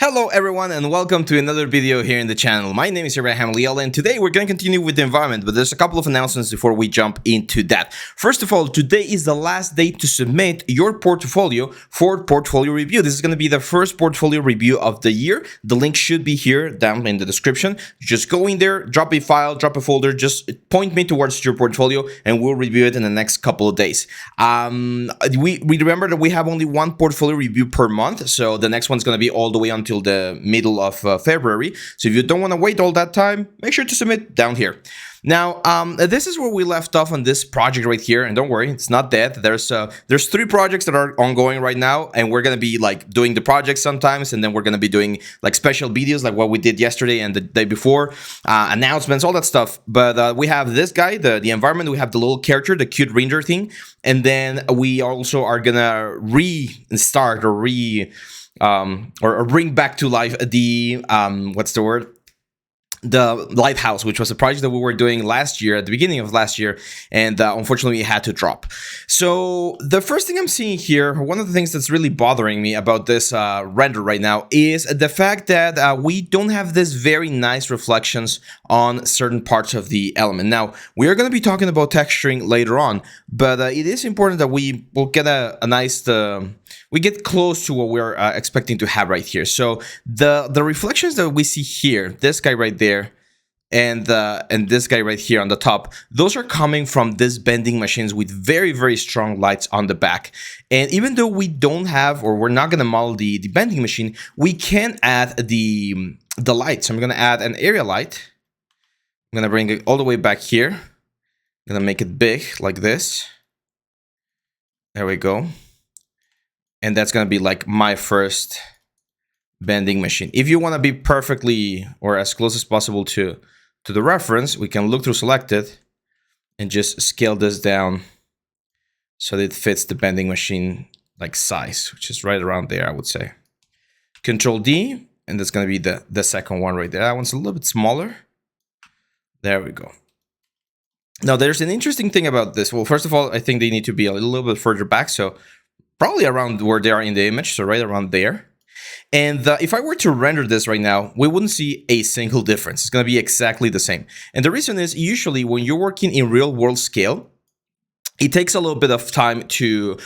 Hello everyone and welcome to another video here in the channel. My name is Abraham Leal and today we're going to continue with the environment, but there's a couple of announcements before we jump into that. First of all, today is the last day to submit your portfolio for portfolio review. This is going to be the first portfolio review of the year. The link should be here down in the description. Just go in there, drop a file, drop a folder, just point me towards your portfolio and we'll review it in the next couple of days. We remember that we have only one portfolio review per month, so the next one's going to be all the way until the middle of February. So if you don't want to wait all that time, make sure to submit down here. Now, this is where we left off on this project right here, and don't worry, it's not dead. There's 3 projects that are ongoing right now, and we're gonna be like doing the projects sometimes, and then we're gonna be doing like special videos like what we did yesterday and the day before, announcements, all that stuff. But we have this guy, the environment. We have the little character, the cute render thing, and then we also are gonna restart or bring back to life the what's the word? The lighthouse, which was a project that we were doing last year, at the beginning of last year, and unfortunately it had to drop. So the first thing I'm seeing here, one of the things that's really bothering me about this render right now is the fact that we don't have this very nice reflections on certain parts of the element. Now, we are going to be talking about texturing later on, but it is important that we will get a nice we get close to what we're expecting to have right here. So the reflections that we see here, this guy right there, and this guy right here on the top, those are coming from this bending machines with very, very strong lights on the back. And even though we don't have, or we're not going to model the bending machine, we can add the light. So I'm going to add an area light. I'm going to bring it all the way back here. I'm going to make it big like this. There we go. And that's going to be like my first bending machine. If you want to be perfectly or as close as possible to the reference, we can look through selected and just scale this down so that it fits the bending machine like size, which is right around there, I would say. Control D, and that's going to be the second one right there. That one's a little bit smaller. There we go. Now, there's an interesting thing about this. Well, first of all, I think they need to be a little bit further back. So probably around where they are in the image, so right around there. And if I were to render this right now, we wouldn't see a single difference. It's going to be exactly the same. And the reason is usually when you're working in real world scale, it takes a little bit of time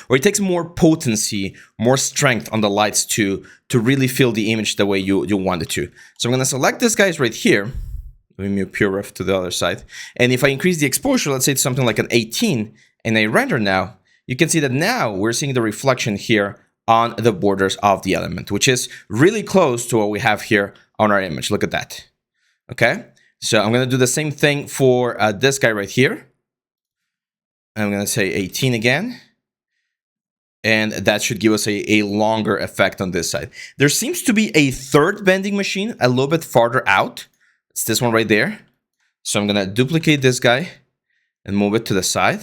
or it takes more potency, more strength on the lights to really fill the image the way you want it to. So I'm going to select this guys right here. Let me move pure ref to the other side. And if I increase the exposure, let's say it's something like an 18, and I render now, you can see that now we're seeing the reflection here on the borders of the element, which is really close to what we have here on our image. Look at that. Okay, so I'm going to do the same thing for this guy right here. I'm going to say 18 again. And that should give us a longer effect on this side. There seems to be a third bending machine a little bit farther out. It's this one right there. So I'm going to duplicate this guy and move it to the side.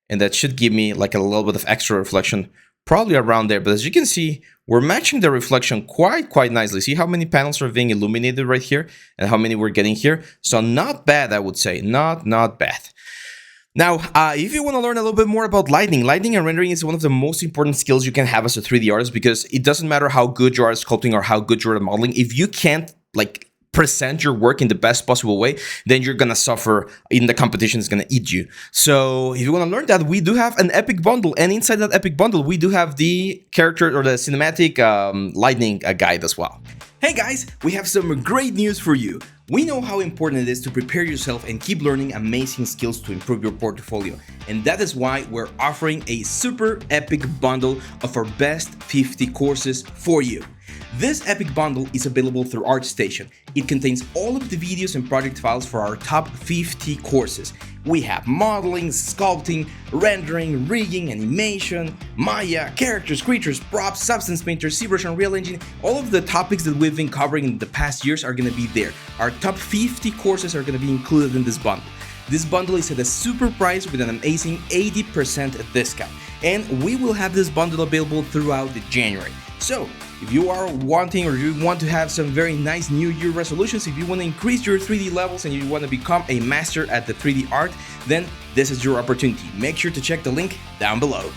And that should give me like a little bit of extra reflection, probably around there. But as you can see, we're matching the reflection quite nicely. See how many panels are being illuminated right here and how many we're getting here. So not bad, I would say. Not bad. Now, if you want to learn a little bit more about lighting and rendering is one of the most important skills you can have as a 3D artist, because it doesn't matter how good you are at sculpting or how good you are at modeling. If you can't like present your work in the best possible way, then you're gonna suffer in the competition. Is gonna eat you. So if you want to learn that, we do have an epic bundle, and inside that epic bundle we do have the character or the cinematic lightning guide as well. Hey guys, we have some great news for you. We know how important it is to prepare yourself and keep learning amazing skills to improve your portfolio, and that is why we're offering a super epic bundle of our best 50 courses for you. This epic bundle is available through ArtStation. It contains all of the videos and project files for our top 50 courses. We have modeling, sculpting, rendering, rigging, animation, Maya, characters, creatures, props, substance painter, ZBrush, Unreal Engine. All of the topics that we've been covering in the past years are going to be there. Our top 50 courses are going to be included in this bundle. This bundle is at a super price with an amazing 80% discount. And we will have this bundle available throughout January. So, if you are wanting or you want to have some very nice New Year resolutions, if you want to increase your 3D levels and you want to become a master at the 3D art, then this is your opportunity. Make sure to check the link down below.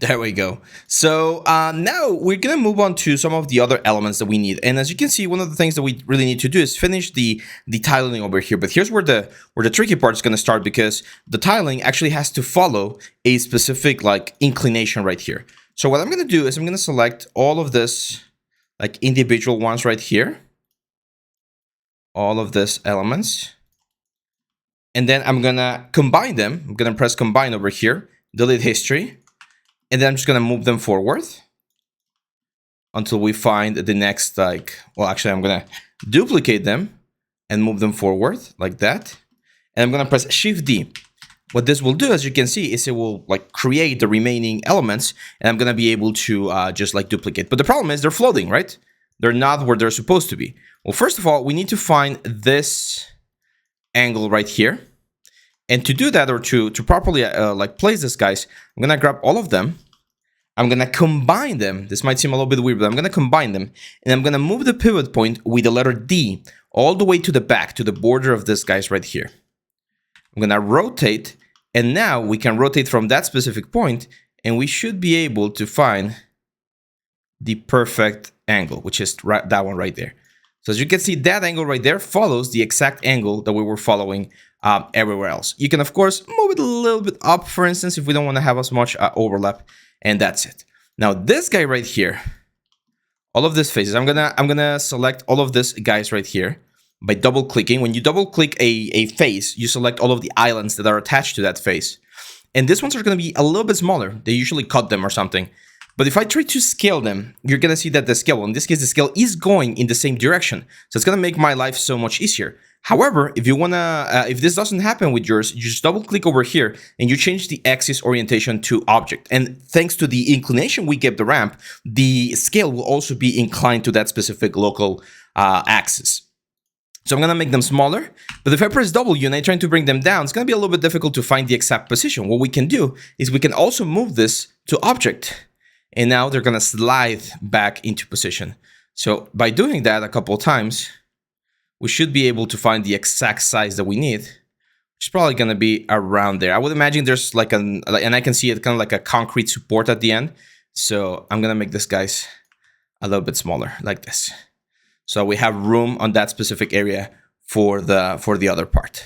There we go. So now we're gonna move on to some of the other elements that we need. And as you can see, one of the things that we really need to do is finish the tiling over here. But here's where the tricky part is gonna start, because the tiling actually has to follow a specific like inclination right here. So what I'm gonna do is I'm gonna select all of this like individual ones right here, all of these elements, and then I'm gonna combine them. I'm gonna press combine over here, delete history. And then I'm just gonna move them forward until we find the next, like, well, actually I'm gonna duplicate them and move them forward like that. And I'm gonna press Shift D. What this will do, as you can see, is it will like create the remaining elements, and I'm gonna be able to just like duplicate. But the problem is they're floating, right? They're not where they're supposed to be. Well, first of all, we need to find this angle right here. And to do that, or to properly like place this, guys, I'm gonna grab all of them. I'm gonna combine them. This might seem a little bit weird, but I'm gonna combine them, and I'm gonna move the pivot point with the letter D all the way to the back, to the border of this, guys, right here. I'm gonna rotate, and now we can rotate from that specific point, and we should be able to find the perfect angle, which is that one right there. So as you can see, that angle right there follows the exact angle that we were following everywhere else. You can, of course, move it a little bit up, for instance, if we don't want to have as much overlap, and that's it. Now, this guy right here, all of these faces, I'm gonna select all of these guys right here by double clicking. When you double click a face, you select all of the islands that are attached to that face. And these ones are gonna be a little bit smaller. They usually cut them or something. But if I try to scale them, you're gonna see that the scale, well, in this case, the scale is going in the same direction. So it's gonna make my life so much easier. However, if you wanna, if this doesn't happen with yours, you just double click over here and you change the axis orientation to object. And thanks to the inclination we give the ramp, the scale will also be inclined to that specific local axis. So I'm gonna make them smaller, but if I press W and I try to bring them down, it's gonna be a little bit difficult to find the exact position. What we can do is we can also move this to object. And now they're gonna slide back into position. So by doing that a couple of times, we should be able to find the exact size that we need, which is probably gonna be around there. I would imagine there's like and I can see it kind of like a concrete support at the end. So I'm gonna make this guys a little bit smaller, like this. So we have room on that specific area for the other part.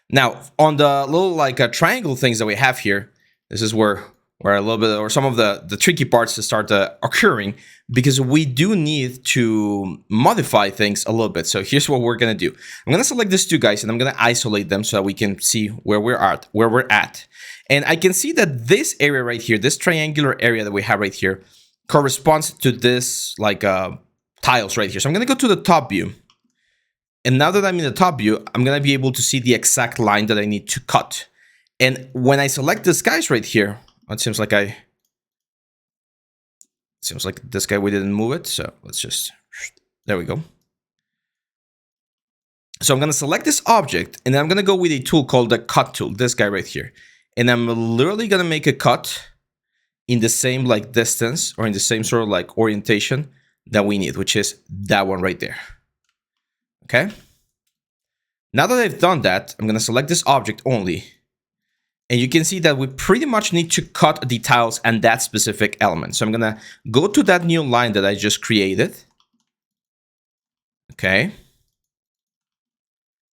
Now, on the little like triangle things that we have here, this is where a little bit, or some of the tricky parts to start occurring, because we do need to modify things a little bit. So here's what we're gonna do. I'm gonna select these two guys and I'm gonna isolate them so that we can see where we're at. And I can see that this area right here, this triangular area that we have right here, corresponds to this like tiles right here. So I'm gonna go to the top view. And now that I'm in the top view, I'm gonna be able to see the exact line that I need to cut. And when I select this guys right here, it seems like this guy, we didn't move it. So let's just, there we go. So I'm gonna select this object and then I'm gonna go with a tool called the cut tool, this guy right here. And I'm literally gonna make a cut in the same like distance or in the same sort of like orientation that we need, which is that one right there. Okay. Now that I've done that, I'm gonna select this object only. And you can see that we pretty much need to cut the tiles and that specific element. So I'm gonna go to that new line that I just created. Okay.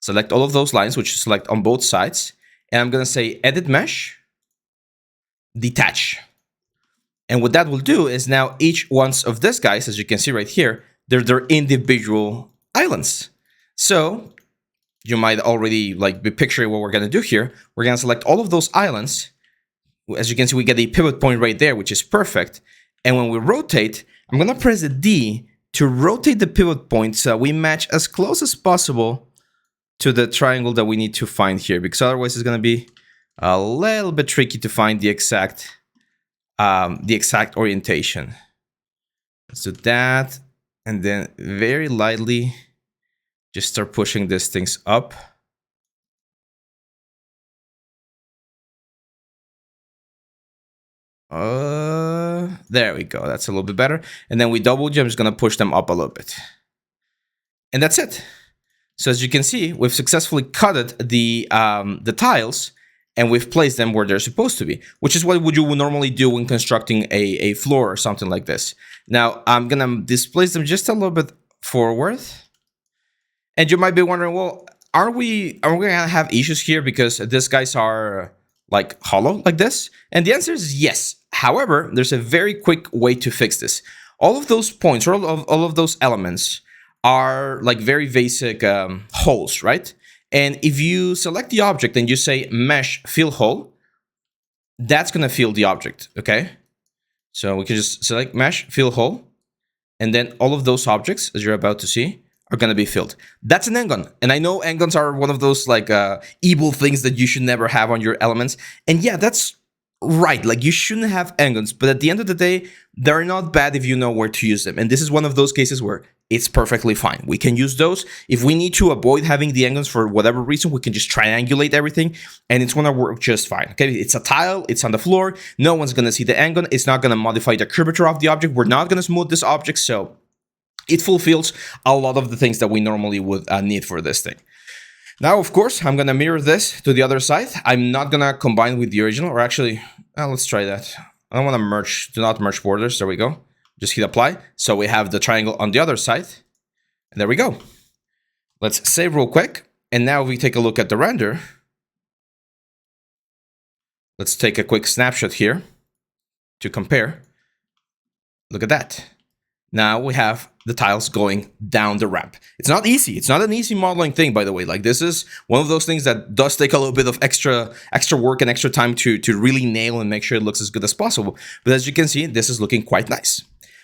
Select all of those lines, which you select on both sides. And I'm gonna say edit mesh, detach. And what that will do is now each one of these guys, as you can see right here, they're their individual islands. So you might already like be picturing what we're gonna do here. We're gonna select all of those islands. As you can see, we get a pivot point right there, which is perfect. And when we rotate, I'm gonna press the D to rotate the pivot point so we match as close as possible to the triangle that we need to find here, because otherwise it's gonna be a little bit tricky to find the exact orientation. Let's do that, and then very lightly just start pushing these things up. There we go. That's a little bit better. And then we double jump, just gonna push them up a little bit. And that's it. So as you can see, we've successfully cutted the tiles, and we've placed them where they're supposed to be, which is what you would normally do when constructing a floor or something like this. Now, I'm gonna displace them just a little bit forward. And you might be wondering, well, are we gonna have issues here because these guys are like hollow like this? And the answer is yes. However, there's a very quick way to fix this. All of those points, or all of those elements are like very basic holes, right? And if you select the object and you say mesh fill hole, that's gonna fill the object, okay? So we can just select mesh fill hole, and then all of those objects, as you're about to see, are gonna be filled. That's an n-gon, and I know n-gons are one of those like evil things that you should never have on your elements. And yeah, that's right, like you shouldn't have n-gons, but at the end of the day, they're not bad if you know where to use them. And this is one of those cases where it's perfectly fine. We can use those. If we need to avoid having the n-gons for whatever reason, we can just triangulate everything and it's gonna work just fine. Okay, it's a tile, it's on the floor, no one's gonna see the n-gon, it's not gonna modify the curvature of the object, we're not gonna smooth this object, so it fulfills a lot of the things that we normally would need for this thing. Now, of course, I'm gonna mirror this to the other side. I'm not gonna combine with the original, or actually, let's try that. I don't wanna merge, do not merge borders, there we go. Just hit apply. So we have the triangle on the other side, and there we go. Let's save real quick. And now we take a look at the render. Let's take a quick snapshot here to compare. Look at that. Now we have the tiles going down the ramp. It's not easy. It's not an easy modeling thing, by the way. Like this is one of those things that does take a little bit of extra work and extra time to really nail and make sure it looks as good as possible. But as you can see, this is looking quite nice.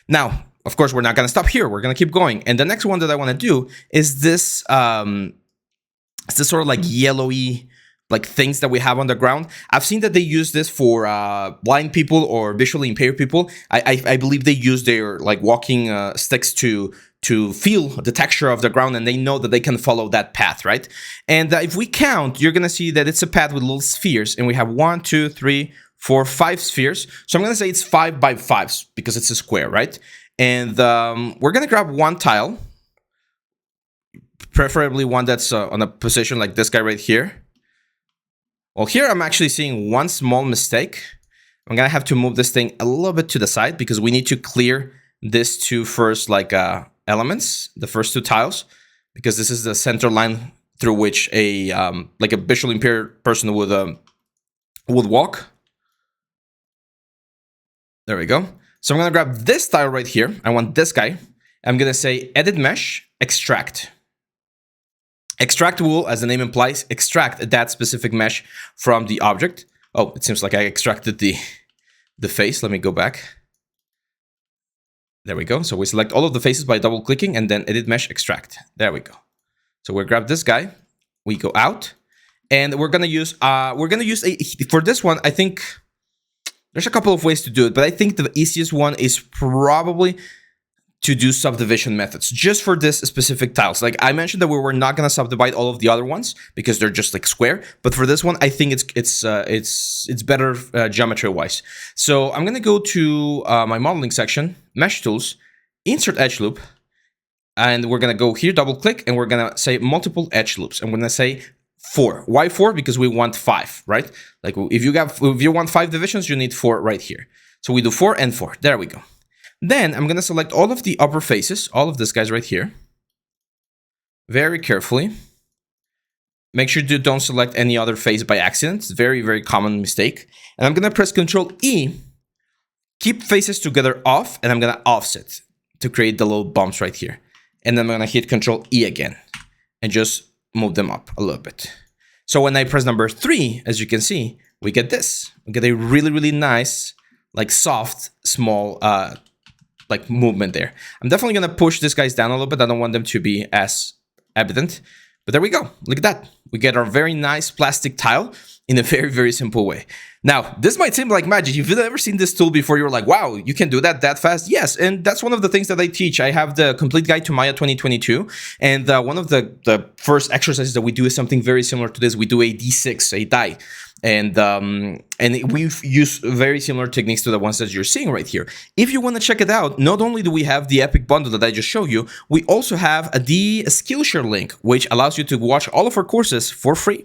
Now, of course, we're not going to stop here. We're going to keep going. And the next one that I want to do is this, sort of like yellowy like things that we have on the ground. I've seen that they use this for blind people or visually impaired people. I believe they use their like walking sticks to feel the texture of the ground, and they know that they can follow that path, right? And if we count, you're gonna see that it's a path with little spheres, and we have 1, 2, 3, 4, 5 spheres. So I'm gonna say it's 5 by 5s because it's a square, right? And we're gonna grab one tile, preferably one that's on a position like this guy right here. Well, here I'm actually seeing one small mistake. I'm gonna have to move this thing a little bit to the side because we need to clear this two first like elements, the first two tiles, because this is the center line through which a like a visually impaired person would walk. There we go. So I'm gonna grab this tile right here. I want this guy. I'm gonna say edit mesh, extract. Extract will, as the name implies, extract that specific mesh from the object. Oh, it seems like I extracted the face. Let me go back. There we go. So we select all of the faces by double clicking and then edit mesh, extract. There we go. So we grab this guy. We go out, and we're gonna use for this one. I think there's a couple of ways to do it, but I think the easiest one is probably to do subdivision methods just for this specific tiles. Like I mentioned that we were not going to subdivide all of the other ones because they're just like square, but for this one I think it's better geometry wise. So I'm going to go to my modeling section, mesh tools, insert edge loop, and we're going to go here, double click, and we're going to say multiple edge loops. I'm going to say 4. Why 4? Because we want 5, right? Like if you want 5 divisions, you need 4 right here. So we do 4 and 4. There we go. Then I'm going to select all of the upper faces, all of these guys right here, very carefully. Make sure you don't select any other face by accident. It's a very, very common mistake. And I'm going to press Ctrl E, keep faces together off, and I'm going to offset to create the little bumps right here. And then I'm going to hit Ctrl E again and just move them up a little bit. So when I press number 3, as you can see, we get this. We get a really, really nice, like soft, small, like movement there. I'm definitely gonna push these guys down a little bit. I don't want them to be as evident, but there we go. Look at that. We get our very nice plastic tile in a very, very simple way. Now, this might seem like magic. If you've never seen this tool before, you're like, wow, you can do that fast? Yes, and that's one of the things that I teach. I have the complete guide to Maya 2022, and one of the first exercises that we do is something very similar to this. We do a D6, a die, and we've used very similar techniques to the ones that you're seeing right here. If you want to check it out, not only do we have the epic bundle that I just showed you, we also have the Skillshare link, which allows you to watch all of our courses for free.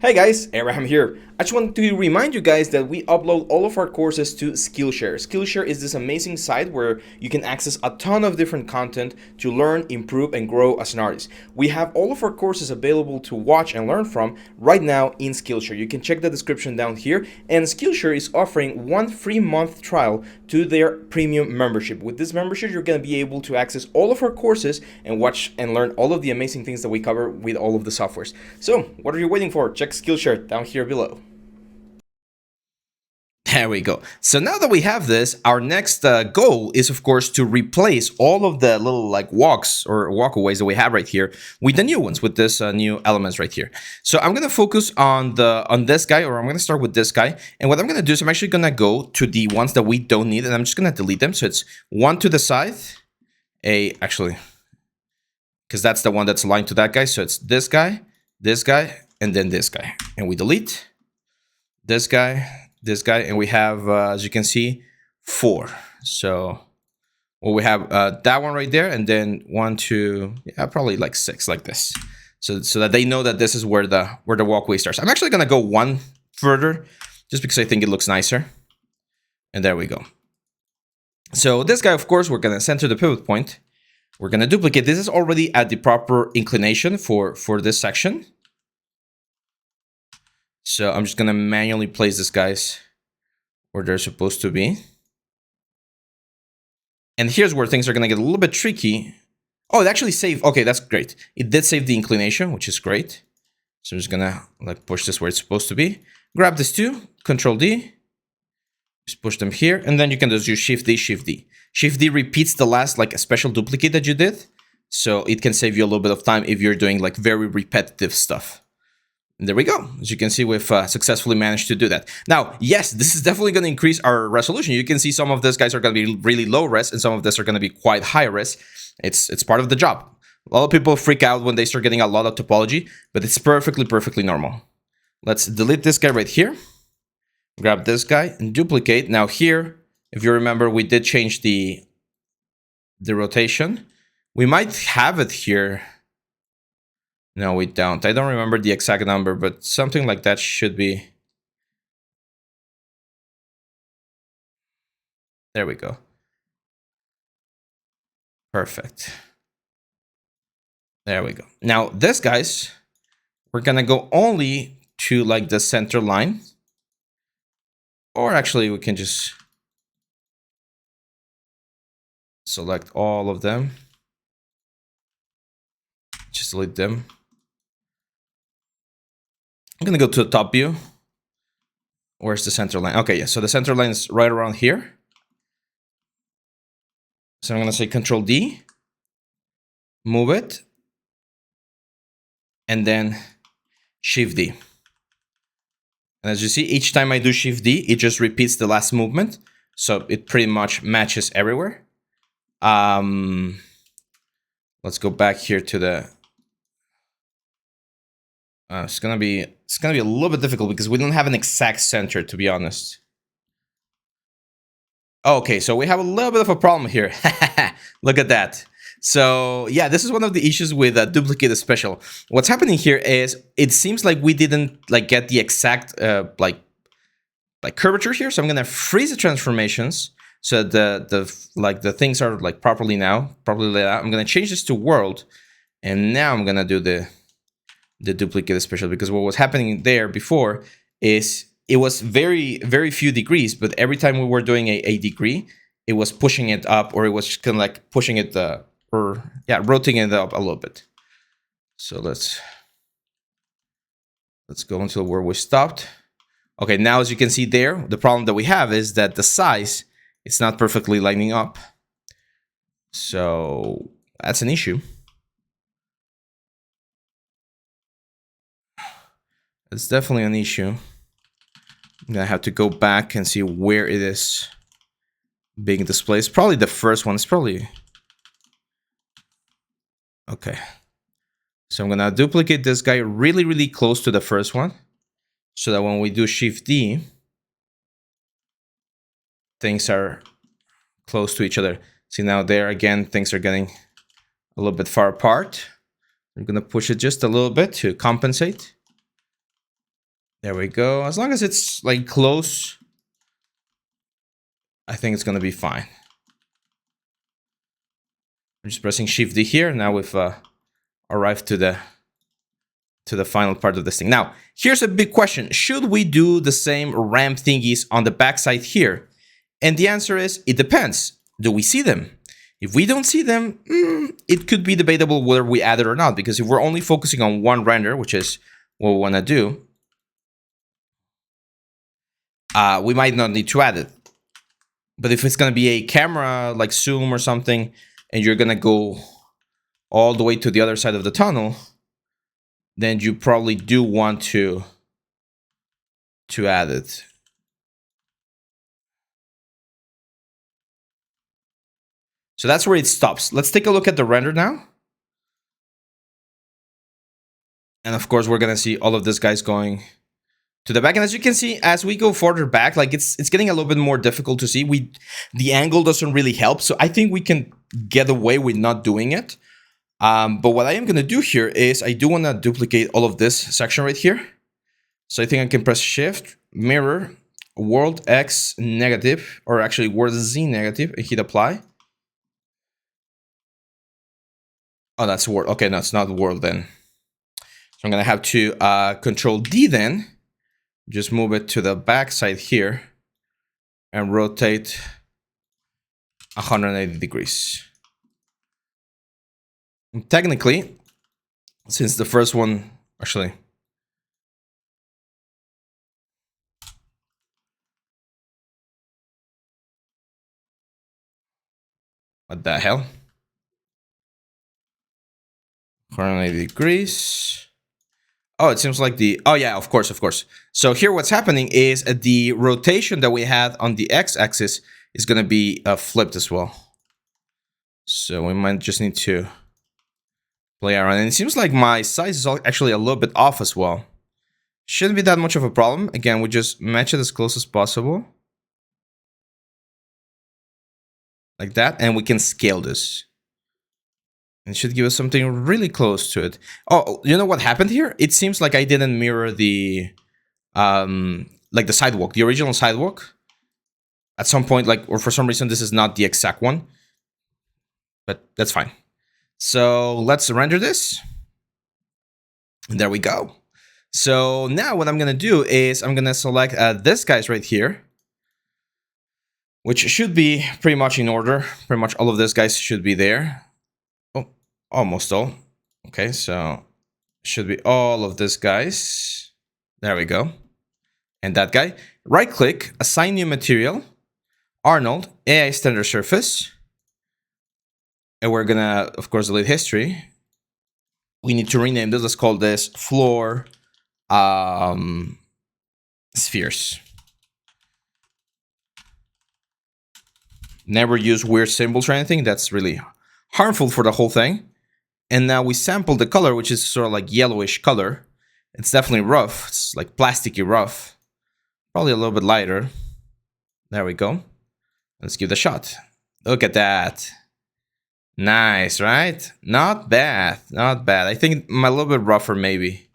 Hey guys, Abraham here. I just wanted to remind you guys that we upload all of our courses to Skillshare. Skillshare is this amazing site where you can access a ton of different content to learn, improve, and grow as an artist. We have all of our courses available to watch and learn from right now in Skillshare. You can check the description down here, and Skillshare is offering 1 free month trial to their premium membership. With this membership, you're going to be able to access all of our courses and watch and learn all of the amazing things that we cover with all of the softwares. So, what are you waiting for? Check Skillshare down here below. There we go. So now that we have this, our next goal is, of course, to replace all of the little like walks or walkaways that we have right here with the new ones, with this new elements right here. So I'm going to focus on this guy, or I'm going to start with this guy. And what I'm going to do is I'm actually going to go to the ones that we don't need, and I'm just going to delete them. So it's one to the side, actually, because that's the one that's aligned to that guy. So it's this guy, and then this guy. And we delete this guy, and we have, as you can see, 4. So, well, we have that one right there, and then 1, 2, yeah, probably like 6, like this. So that they know that this is where the walkway starts. I'm actually gonna go one further, just because I think it looks nicer. And there we go. So this guy, of course, we're gonna center the pivot point. We're gonna duplicate. This is already at the proper inclination for this section. So I'm just going to manually place these guys where they're supposed to be. And here's where things are going to get a little bit tricky. Oh, it actually saved. Okay, that's great. It did save the inclination, which is great. So I'm just going to like push this where it's supposed to be. Grab these two, Control D. Just push them here. And then you can just use Shift D, Shift D. Shift D repeats the last like a special duplicate that you did. So it can save you a little bit of time if you're doing like very repetitive stuff. And there we go. As you can see, we've successfully managed to do that. Now, yes, this is definitely going to increase our resolution. You can see some of these guys are going to be really low res, and some of this are going to be quite high res. It's part of the job. A lot of people freak out when they start getting a lot of topology, but it's perfectly normal. Let's delete this guy right here. Grab this guy and duplicate. Now here, if you remember, we did change the rotation. We might have it here. No, we don't. I don't remember the exact number, but something like that should be. There we go. Perfect. There we go. Now, this, guys, we're going to go only to like the center line. Or actually, we can just select all of them. Just delete them. I'm going to go to the top view. Where's the center line? Okay, yeah, so the center line is right around here. So I'm going to say Control D, move it, and then Shift D. And as you see, each time I do Shift D, it just repeats the last movement. So it pretty much matches everywhere. Let's go back here to the... it's gonna be a little bit difficult because we don't have an exact center, to be honest. Okay, so we have a little bit of a problem here. Look at that. So yeah, this is one of the issues with duplicate special. What's happening here is it seems like we didn't like get the exact like curvature here. So I'm gonna freeze the transformations so the things are like properly laid out. I'm gonna change this to world, and now I'm gonna do the duplicate special, because what was happening there before is it was very few degrees, but every time we were doing a degree, it was pushing it up, or it was kind of like pushing it rotating it up a little bit. So let's go until where we stopped. Okay, now as you can see there, the problem that we have is that the size is not perfectly lining up. So that's an issue. It's definitely an issue. I'm gonna have to go back and see where it is being displayed. It's probably the first one. It's probably... Okay. So I'm gonna duplicate this guy really close to the first one, so that when we do Shift D, things are close to each other. See, now there again, things are getting a little bit far apart. I'm gonna push it just a little bit to compensate. There we go. As long as it's like close, I think it's gonna be fine. I'm just pressing Shift D here. Now we've arrived to the final part of this thing. Now, here's a big question. Should we do the same ramp thingies on the backside here? And the answer is, it depends. Do we see them? If we don't see them, it could be debatable whether we add it or not, because if we're only focusing on one render, which is what we want to do, we might not need to add it. But if it's going to be a camera like zoom or something, and you're going to go all the way to the other side of the tunnel, then you probably do want to add it. So that's where it stops. Let's take a look at the render now. And of course, we're going to see all of these guys going to the back. And as you can see, as we go further back, like it's getting a little bit more difficult to see. The angle doesn't really help. So I think we can get away with not doing it. But what I am going to do here is I do want to duplicate all of this section right here. So I think I can press Shift, Mirror, World X negative, or actually World Z negative, and hit Apply. Oh, that's World. Okay, no, it's not World then. So I'm going to have to Control D then. Just move it to the back side here and rotate 180 degrees. And technically, since the first one, actually, what the hell? 180 degrees. Oh, it seems like oh yeah, of course. So here what's happening is the rotation that we had on the x-axis is going to be flipped as well. So we might just need to play around. And it seems like my size is actually a little bit off as well. Shouldn't be that much of a problem. Again, we just match it as close as possible. Like that. And we can scale this. It should give us something really close to it. Oh, you know what happened here? It seems like I didn't mirror the like the sidewalk, the original sidewalk. At some point, like, or for some reason, this is not the exact one. But that's fine. So let's render this. And there we go. So now what I'm going to do is I'm going to select this guys right here, which should be pretty much in order. Pretty much all of these guys should be there. Oh, almost all. Okay, so should be all of these guys. There we go. And that guy. Right click, assign new material, Arnold, AI standard surface. And we're gonna, of course, delete history. We need to rename this. Let's call this floor spheres. Never use weird symbols or anything. That's really harmful for the whole thing. And now we sample the color, which is sort of like yellowish color. It's definitely rough. It's like plasticky rough. Probably a little bit lighter. There we go. Let's give it a shot. Look at that. Nice, right? Not bad. Not bad. I think a little bit rougher maybe.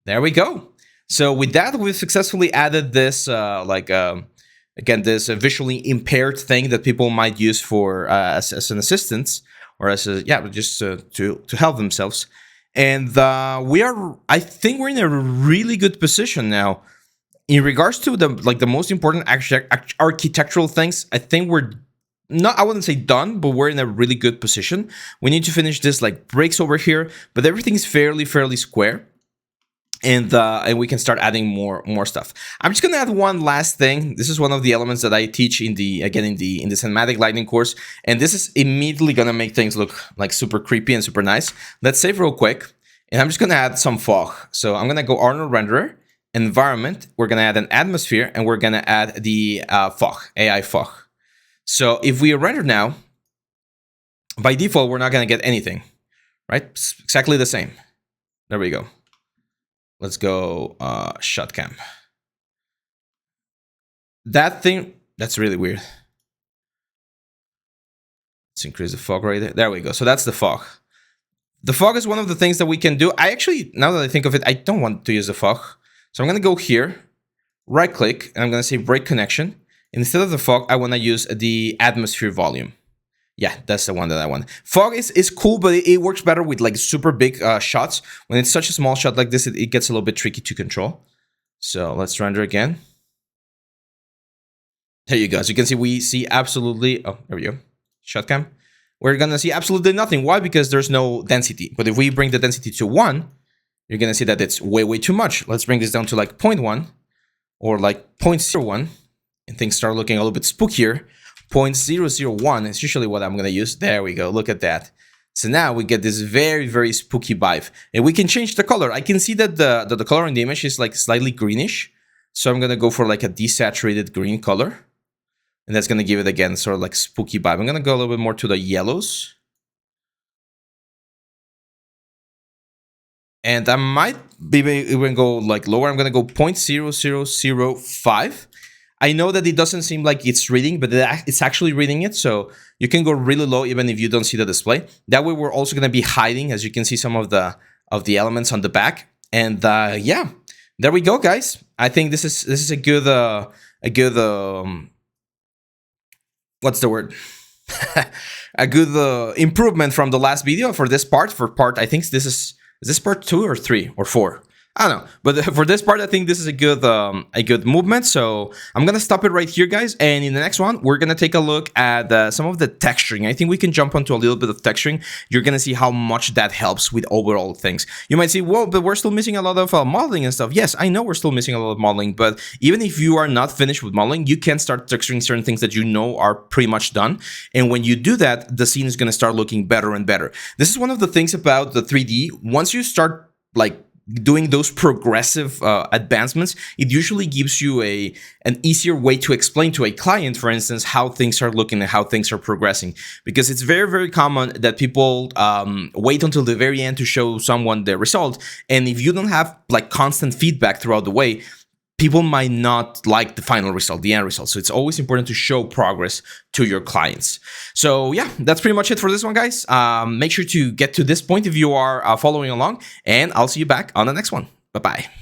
There we go. So with that, we've successfully added this, again, this visually impaired thing that people might use for as an assistance, or as a, yeah, just to help themselves. And I think we're in a really good position now. In regards to the most important architectural things, I think we're not, I wouldn't say done, but we're in a really good position. We need to finish this like bricks over here, but everything's fairly square. And we can start adding more stuff. I'm just gonna add one last thing. This is one of the elements that I teach in the cinematic lighting course, and this is immediately gonna make things look like super creepy and super nice. Let's save real quick, and I'm just gonna add some fog. So I'm gonna go Arnold Renderer, Environment. We're gonna add an atmosphere, and we're gonna add the fog, AI fog. So if we render now, by default we're not gonna get anything, right? It's exactly the same. There we go. Let's go shot cam. That thing, that's really weird. Let's increase the fog right there. There we go. So that's the fog. The fog is one of the things that we can do. I actually, now that I think of it, I don't want to use the fog. So I'm going to go here, right click, and I'm going to say break connection. Instead of the fog, I want to use the atmosphere volume. Yeah, that's the one that I want. Fog is cool, but it works better with like super big shots. When it's such a small shot like this, it gets a little bit tricky to control. So let's render again. There you go. As you can see, we see absolutely, oh, there we go. Shot cam. We're going to see absolutely nothing. Why? Because there's no density. But if we bring the density to 1, you're going to see that it's way too much. Let's bring this down to like 0.1 or like 0.01. And things start looking a little bit spookier. 0.001 is usually what I'm going to use. There we go. Look at that. So now we get this very spooky vibe. And we can change the color. I can see that the color in the image is like slightly greenish. So I'm going to go for like a desaturated green color. And that's going to give it, again, sort of like spooky vibe. I'm going to go a little bit more to the yellows. And I might even go like lower. I'm going to go 0.0005. I know that it doesn't seem like it's reading, but it's actually reading it. So you can go really low even if you don't see the display. That way we're also going to be hiding, as you can see, some of the elements on the back. And yeah, there we go, guys. I think this is a good what's the word? A good improvement from the last video for this part. I think this is this part 2 or 3 or 4? I don't know, but for this part, I think this is a good movement. So I'm gonna stop it right here, guys. And in the next one, we're gonna take a look at some of the texturing. I think we can jump onto a little bit of texturing. You're gonna see how much that helps with overall things. You might say, well, but we're still missing a lot of modeling and stuff. Yes, I know we're still missing a lot of modeling, but even if you are not finished with modeling, you can start texturing certain things that you know are pretty much done. And when you do that, the scene is gonna start looking better and better. This is one of the things about the 3D. Once you start like doing those progressive advancements, it usually gives you an easier way to explain to a client, for instance, how things are looking and how things are progressing. Because it's very common that people wait until the very end to show someone the result. And if you don't have like constant feedback throughout the way, people might not like the final result, the end result. So it's always important to show progress to your clients. So yeah, that's pretty much it for this one, guys. Make sure to get to this point if you are following along, and I'll see you back on the next one. Bye-bye.